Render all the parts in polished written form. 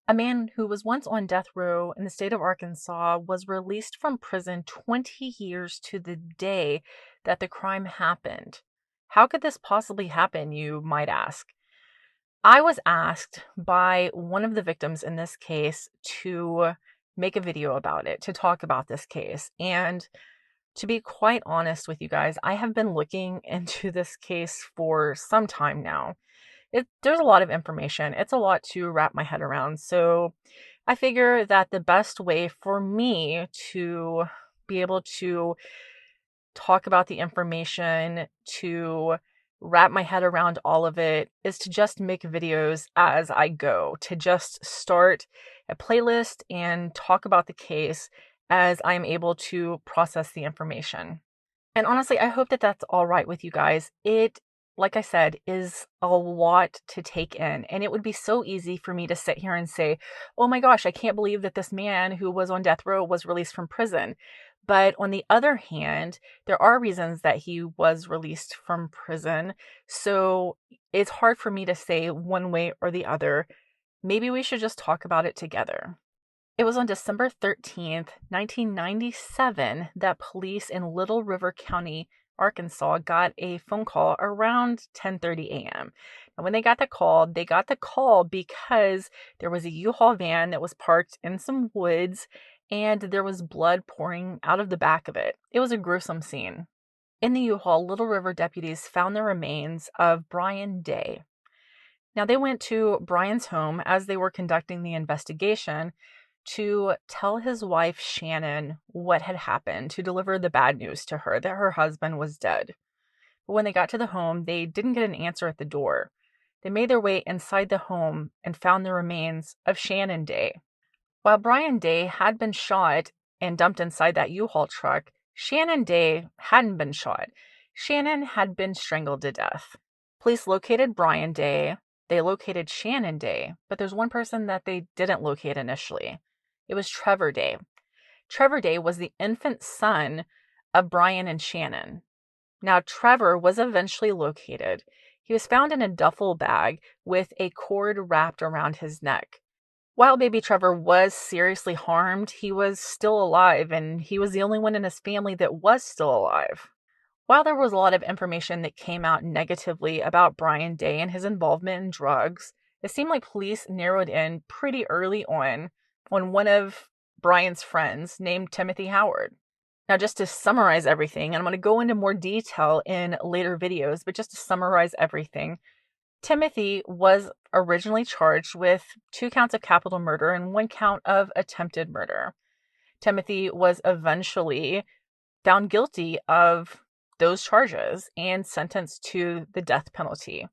A man who was once on death row in the state of Arkansas was released from prison 20 years to the day that the crime happened. How could this possibly happen, you might ask? I was asked by one of the victims in this case to make a video about it, to talk about this case. And to be quite honest with you guys, I have been looking into this case for some time now. There's a lot of information. It's a lot to wrap my head around. So I figure that the best way for me to be able to talk about the information, to wrap my head around all of it, is to just make videos as I go, to just start a playlist and talk about the case as I'm able to process the information. And honestly, I hope that that's all right with you guys. It, like I said, is a lot to take in. And it would be so easy for me to sit here and say, oh my gosh, I can't believe that this man who was on death row was released from prison. But on the other hand, there are reasons that he was released from prison. So it's hard for me to say one way or the other. Maybe we should just talk about it together. It was on December 13th, 1997, that police in Little River County, Arkansas, got a phone call around 10:30 a.m. And when they got the call because there was a U-Haul van that was parked in some woods and there was blood pouring out of the back of it. It was a gruesome scene. In the U-Haul, Little River deputies found the remains of Brian Day. Now, they went to Brian's home as they were conducting the investigation to tell his wife, Shannon, what had happened, to deliver the bad news to her that her husband was dead. But when they got to the home, they didn't get an answer at the door. They made their way inside the home and found the remains of Shannon Day. While Brian Day had been shot and dumped inside that U-Haul truck, Shannon Day hadn't been shot. Shannon had been strangled to death. Police located Brian Day. They located Shannon Day, but there's one person that they didn't locate initially. It was Trevor Day. Trevor Day was the infant son of Brian and Shannon. Now, Trevor was eventually located. He was found in a duffel bag with a cord wrapped around his neck. While baby Trevor was seriously harmed, he was still alive, and he was the only one in his family that was still alive. While there was a lot of information that came out negatively about Brian Day and his involvement in drugs, it seemed like police narrowed in pretty early on one of Brian's friends named Timothy Howard. Now, just to summarize everything, and I'm going to go into more detail in later videos, but just to summarize everything, Timothy was originally charged with 2 counts of capital murder and 1 count of attempted murder. Timothy was eventually found guilty of those charges and sentenced to the death penalty.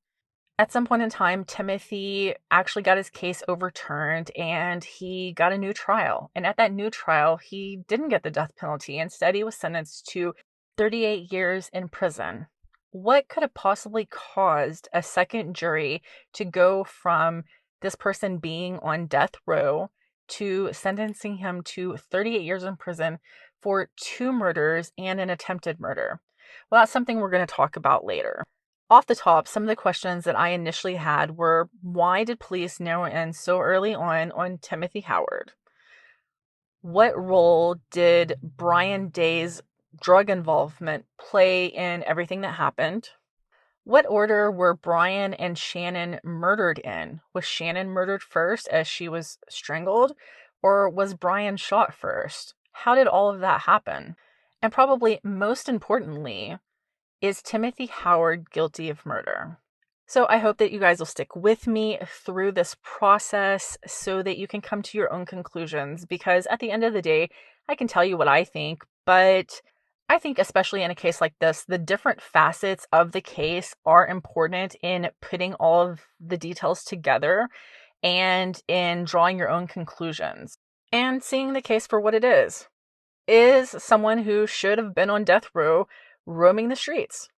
At some point in time, Timothy actually got his case overturned and he got a new trial. And at that new trial, he didn't get the death penalty. Instead, he was sentenced to 38 years in prison. What could have possibly caused a second jury to go from this person being on death row to sentencing him to 38 years in prison for 2 murders and an attempted murder? Well, that's something we're going to talk about later. Off the top, some of the questions that I initially had were, why did police narrow in so early on Timothy Howard? What role did Brian Day's drug involvement play in everything that happened? What order were Brian and Shannon murdered in? Was Shannon murdered first as she was strangled, or was Brian shot first? How did all of that happen? And probably most importantly, is Timothy Howard guilty of murder? So I hope that you guys will stick with me through this process so that you can come to your own conclusions, because at the end of the day, I can tell you what I think, but I think especially in a case like this, the different facets of the case are important in putting all of the details together and in drawing your own conclusions and seeing the case for what it is. Is someone who should have been on death row roaming the streets?